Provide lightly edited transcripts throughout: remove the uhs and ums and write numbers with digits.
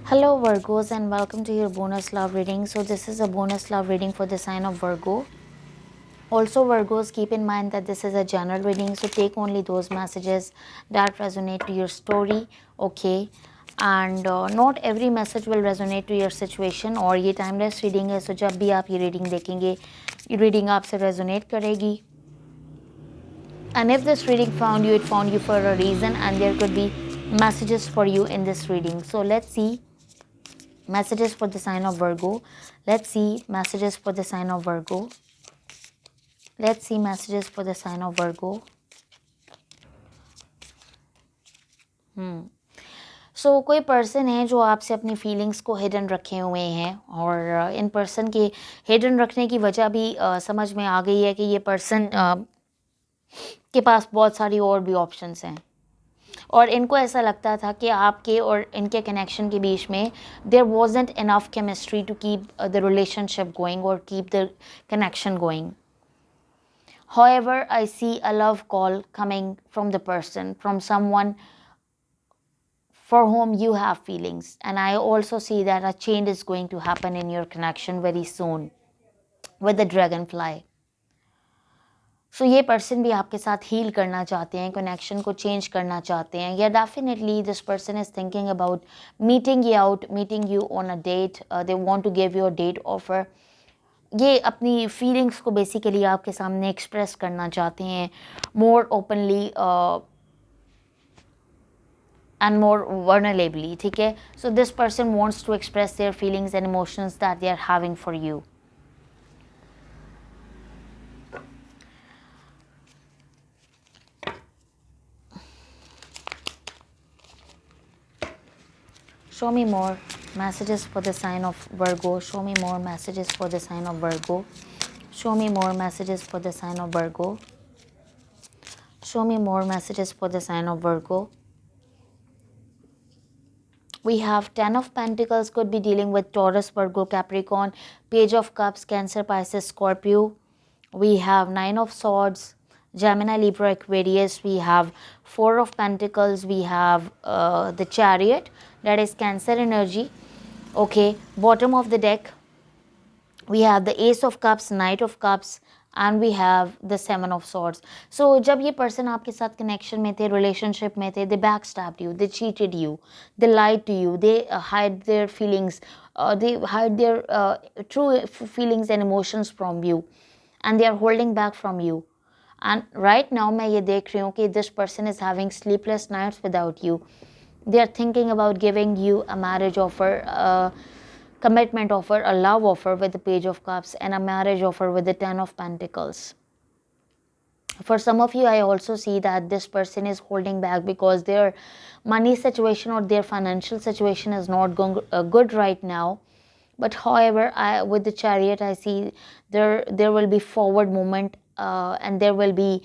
Hello Virgos and welcome to your bonus love reading. So this is a bonus love reading for the sign of Virgo. Also Virgos, keep in mind that this is a general reading, so take only those messages that resonate to your story, okay? And not every message will resonate to your situation. और ये timeless reading है, so जब भी आप ये reading देखेंगे, ये reading आपसे resonate करेगी. And if this reading found you, it found you for a reason, and there could be messages for you in this reading. So let's see messages for the sign of Virgo. Let's see messages for the sign of Virgo. Let's see messages for the sign of Virgo. सो कोई person है जो आपसे अपनी feelings को hidden रखे हुए हैं, और इन पर्सन के हिडन रखने की वजह भी समझ में आ गई है कि ये पर्सन के पास बहुत सारी और भी ऑप्शंस हैं, और इनको ऐसा लगता था कि आपके और इनके कनेक्शन के बीच में there wasn't enough chemistry to keep the relationship going और keep the connection going. However, I see a love call coming from the person, from someone for whom you have feelings, and I also see that a change is going to happen in your connection very soon with the dragonfly. So ये person भी आपके साथ heal करना चाहते हैं, connection को change करना चाहते हैं, या definitely this person is thinking about meeting you on a date. They want to give you a date offer. ये अपनी फीलिंग्स को बेसिकली आपके सामने एक्सप्रेस करना चाहते हैं मोर ओपनली एंड मोर वर्नरेबली, ठीक है. So this person wants to express their feelings and emotions that they are having for you. Show me more messages for the sign of Virgo. Show me more messages for the sign of Virgo. Show me more messages for the sign of Virgo. Show me more messages for the sign of Virgo. We have Ten of Pentacles, could be dealing with Taurus, Virgo, Capricorn, Page of Cups, Cancer, Pisces, Scorpio. We have Nine of Swords, Gemini, Libra, Aquarius. We have Four of Pentacles. We have the Chariot, that is Cancer energy. Okay, bottom of the deck, we have the Ace of Cups, Knight of Cups, and we have the Seven of Swords. So जब ये person आपके साथ connection में थे, relationship में थे, they backstabbed you, they cheated you, they lied to you, they hide their feelings, they hide their true feelings and emotions from you, and they are holding back from you. And right now मैं ये देख रही हूँ कि this person is having sleepless nights without you. They are thinking about giving you a marriage offer, commitment offer, a love offer with the Page of Cups, and a marriage offer with the Ten of Pentacles. For some of you, I also see that this person is holding back because their money situation or their financial situation is not going good right now. But however, with the Chariot, I see there will be forward movement, and there will be,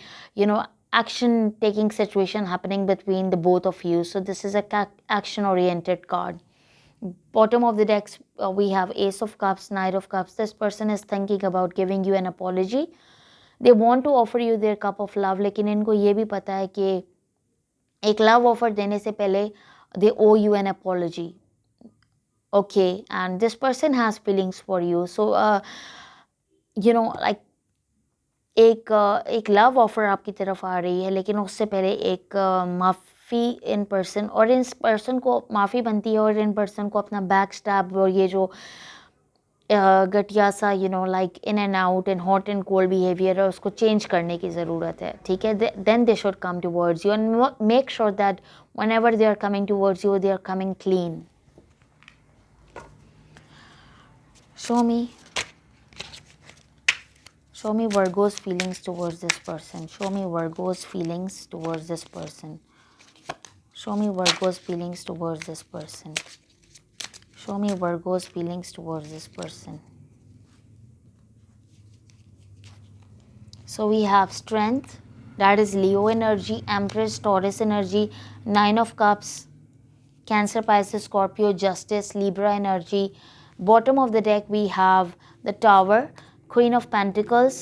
action taking situation happening between the both of you. So this is a action oriented card. Bottom of the decks, we have Ace of Cups, Knight of Cups. This person is thinking about giving you an apology. They want to offer you their cup of love, लेकिन इनको ये भी पता है कि एक love offer देने से पहले they owe you an apology. Okay, and this person has feelings for you. So like एक लव ऑफर आपकी तरफ आ रही है, लेकिन उससे पहले एक माफ़ी इन पर्सन, और इन पर्सन को माफ़ी बनती है, और इन पर्सन को अपना बैक स्टैब और ये जो घटिया सा like in and out and hot and cold behaviour है, उसको चेंज करने की ज़रूरत है, ठीक है. Then they should come towards you and make sure that whenever they are coming towards you, they are coming clean. Show me Virgo's feelings towards this person. Show me Virgo's feelings towards this person. Show me Virgo's feelings towards this person. Show me Virgo's feelings towards this person. So we have Strength, that is Leo energy, Empress, Taurus energy, Nine of Cups, Cancer, Pisces, Scorpio, Justice, Libra energy. Bottom of the deck, we have the Tower, Queen of Pentacles,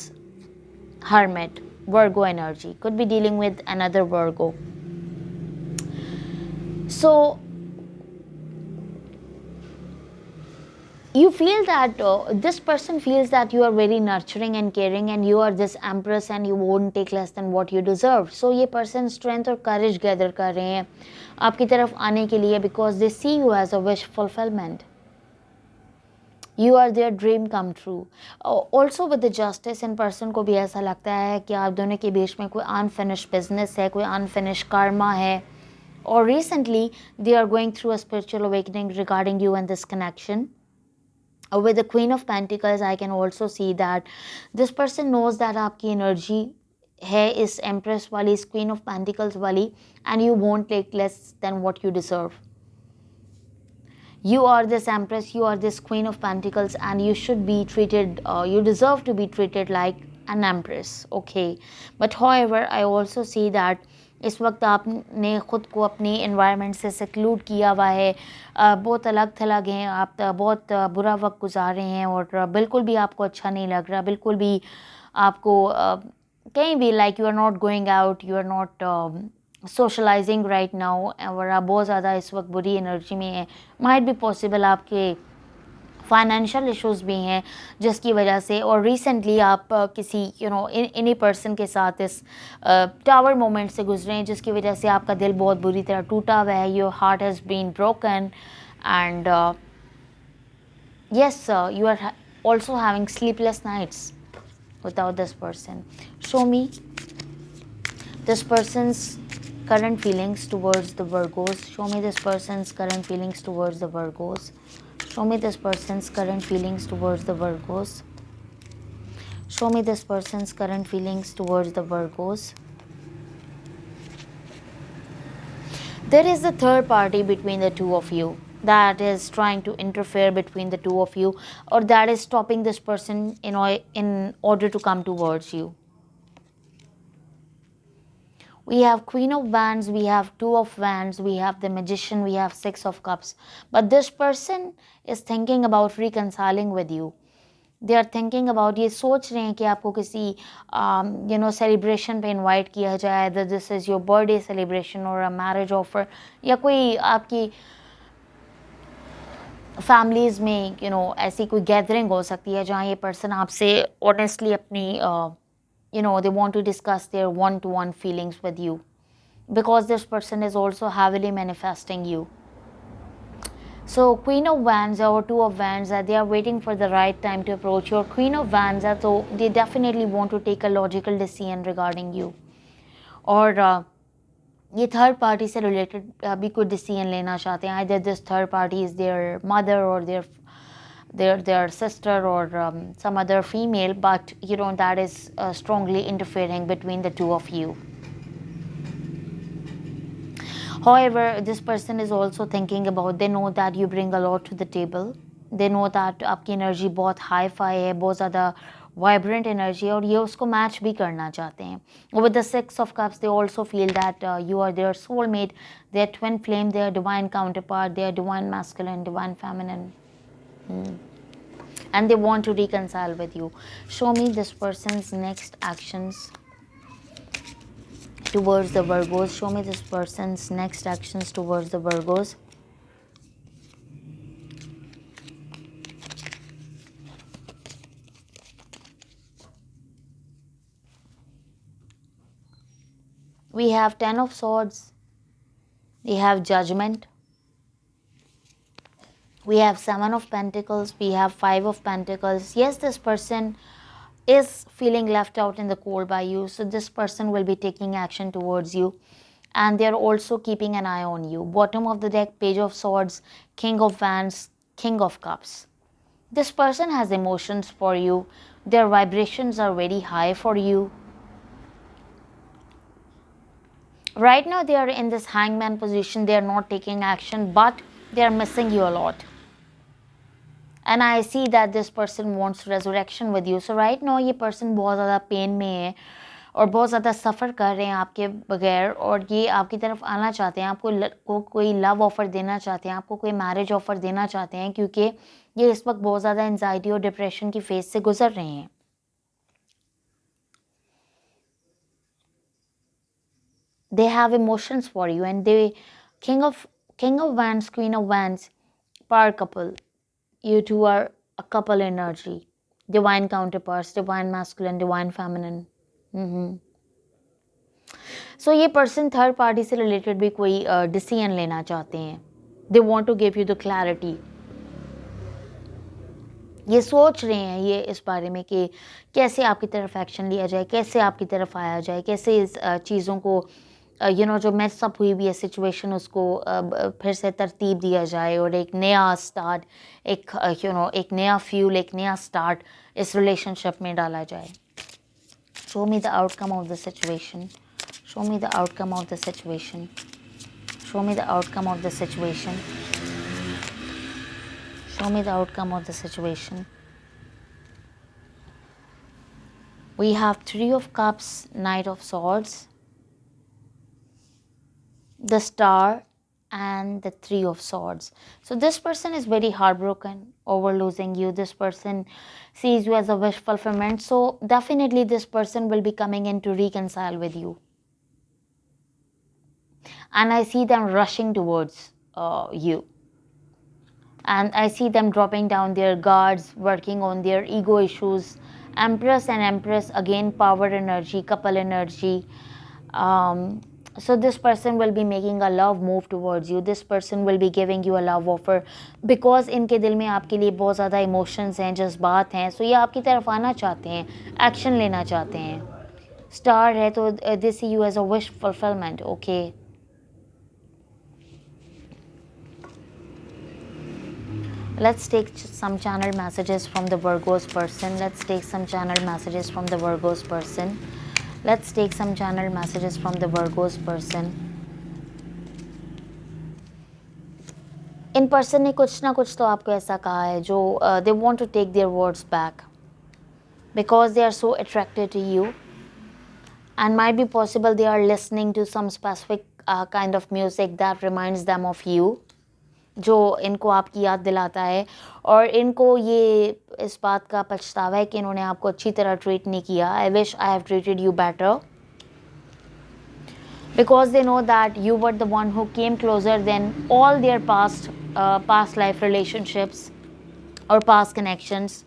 Hermit, Virgo energy. Could be dealing with another Virgo. So you feel that this person feels that you are very nurturing and caring, and you are this empress and you won't take less than what you deserve. So ये person strength और courage gather कर रहे हैं आपकी तरफ आने के लिए, because they see you as a wish fulfillment. You are their dream come true. Also with the justice, in person को भी ऐसा लगता है कि आप दोनों के बीच में कोई unfinished business है, कोई unfinished karma है, or recently they are going through a spiritual awakening regarding you and this connection. With the Queen of Pentacles, I can also see that this person knows that आपकी energy है इस Empress वाली, इस Queen of Pentacles वाली, and you won't take less than what you deserve. You are this Empress, you are this Queen of Pentacles, and you should be treated, you deserve to be treated like an Empress, okay? But however, I also see that इस वक्त आपने ख़ुद को अपनी environment से सेक्लूड किया हुआ है, बहुत अलग थलग हैं आप, बहुत बुरा वक्त गुजार रहे हैं, और बिल्कुल भी आपको अच्छा नहीं लग रहा, बिल्कुल भी आपको कहीं भी like you are not going out, you are not socialising right now, और आप बहुत ज़्यादा इस वक्त बुरी एनर्जी में हैं. माइट बी पॉसिबल आपके फाइनेंशियल इश्यूज भी हैं जिसकी वजह से, और रिसेंटली आप किसी इन्हीं पर्सन के साथ इस टावर मोमेंट से गुजरे हैं जिसकी वजह से आपका दिल बहुत बुरी तरह टूटा हुआ है. Your heart has been broken, and yes, you are also having sleepless nights without this person. Show me this person's current feelings towards the Virgos. Show me this person's current feelings towards the Virgos. Show me this person's current feelings towards the Virgos. Show me this person's current feelings towards the Virgos. There is a third party between the two of you that is trying to interfere between the two of you, or that is stopping this person in order to come towards you. We have Queen of Wands, we have Two of Wands, we have the Magician, we have Six of Cups. But this person is thinking about reconciling with you. They are thinking about, ये सोच रहे हैं कि आपको किसी celebration पे invite किया जाए, that this is your birthday celebration or a marriage offer, या कोई आपकी फैमिलीज़ में ऐसी कोई गैदरिंग हो सकती है जहाँ ये पर्सन आपसे ऑनेस्टली अपनी they want to discuss their one-to-one feelings with you, because this person is also heavily manifesting you. So Queen of Wands or Two of Wands, they are waiting for the right time to approach your Queen of Wands, so they definitely want to take a logical decision regarding you, और ये third party से related भी कोई decision लेना चाहते हैं. Either this third party is there mother और their sister or some other female, but that is strongly interfering between the two of you. However, this person is also thinking about, they know that you bring a lot to the table, they know that आपकी energy बहुत hi fi है, बहुत ज़्यादा vibrant energy है, और ये उसको match भी करना चाहते हैं. With the six of cups, they also feel that you are their soulmate, their twin flame, their divine counterpart, their divine masculine, divine feminine, and they want to reconcile with you. Show me this person's next actions towards the Virgos. Show me this person's next actions towards the Virgos. We have Ten of Swords. We have Judgment. We have Seven of Pentacles. We have Five of Pentacles. Yes, this person is feeling left out in the cold by you. So this person will be taking action towards you. And they're also keeping an eye on you. Bottom of the deck, Page of Swords, King of Wands, King of Cups. This person has emotions for you. Their vibrations are very high for you. Right now, they are in this hangman position. They are not taking action, but they are missing you a lot. And I see that this person wants resurrection with you. So right now, ये person बहुत ज़्यादा pen में है और बहुत ज़्यादा सफ़र कर रहे हैं आपके बगैर, और ये आपकी तरफ आना चाहते हैं, आपको कोई लव ऑफ़र देना चाहते हैं, आपको कोई मैरिज ऑफ़र देना चाहते हैं, क्योंकि ये इस वक्त बहुत ज़्यादा एंजाइटी और डिप्रेशन की फेज से गुजर रहे हैं. They have emotions for you, and they King of Wands, Queen of Wands, power couple. You two are a couple energy, divine counterparts, divine masculine, divine feminine. So ये person third party से related भी कोई decision लेना चाहते हैं. They want to give you the clarity. ये सोच रहे हैं ये इस बारे में कि कैसे आपकी तरफ एक्शन लिया जाए, कैसे आपकी तरफ आया जाए, कैसे इस चीज़ों को जो मैसअप हुई हुई है सिचुएशन उसको फिर से तरतीब दिया जाए और एक नया स्टार्ट, एक एक नया फ्यूल, एक नया स्टार्ट इस रिलेशनशिप में डाला जाए. Show me the outcome of the situation. Show me the outcome of the situation. Show me the outcome of the situation. Show me the outcome of the situation. We have Three of Cups, Knight of Swords, the Star, and the Three of Swords. So this person is very heartbroken over losing you. This person sees you as a wish fulfillment. So definitely this person will be coming in to reconcile with you. And I see them rushing towards you. And I see them dropping down their guards, working on their ego issues. Empress and Empress, again power energy, couple energy. So this person will be making a love move towards you. This person will be giving you a love offer. Because इनके दिल में आपके लिए बहुत ज़्यादा emotions हैं, जज्बात हैं. So ये आपकी तरफ आना चाहते हैं, एक्शन लेना चाहते हैं. स्टार है तो they see you as a wish fulfillment. Okay. Let's take some channel messages from the Virgo's person. Let's take some channel messages from the Virgo's person. Let's take some channel messages from the Virgo's person. In person ने कुछ ना कुछ तो आपको ऐसा कहा है जो they want to take their words back because they are so attracted to you, and might be possible they are listening to some specific kind of music that reminds them of you, जो इनको आपकी याद दिलाता है. और इनको ये इस बात का पछतावा है कि इन्होंने आपको अच्छी तरह ट्रीट नहीं किया. I wish I have treated you better, because they know that you were the one who came closer than all their past life relationships or past connections.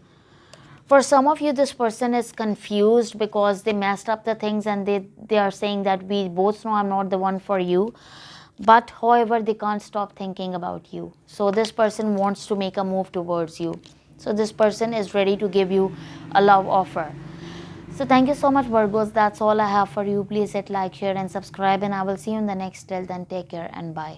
For some of you, this person is confused because they messed up the things, and they are saying that we both know I'm not the one for you. But however, they can't stop thinking about you. So this person wants to make a move towards you. So this person is ready to give you a love offer. So thank you so much, Virgos. That's all I have for you. Please hit like, share and subscribe, and I will see you in the next. Till then, take care and bye.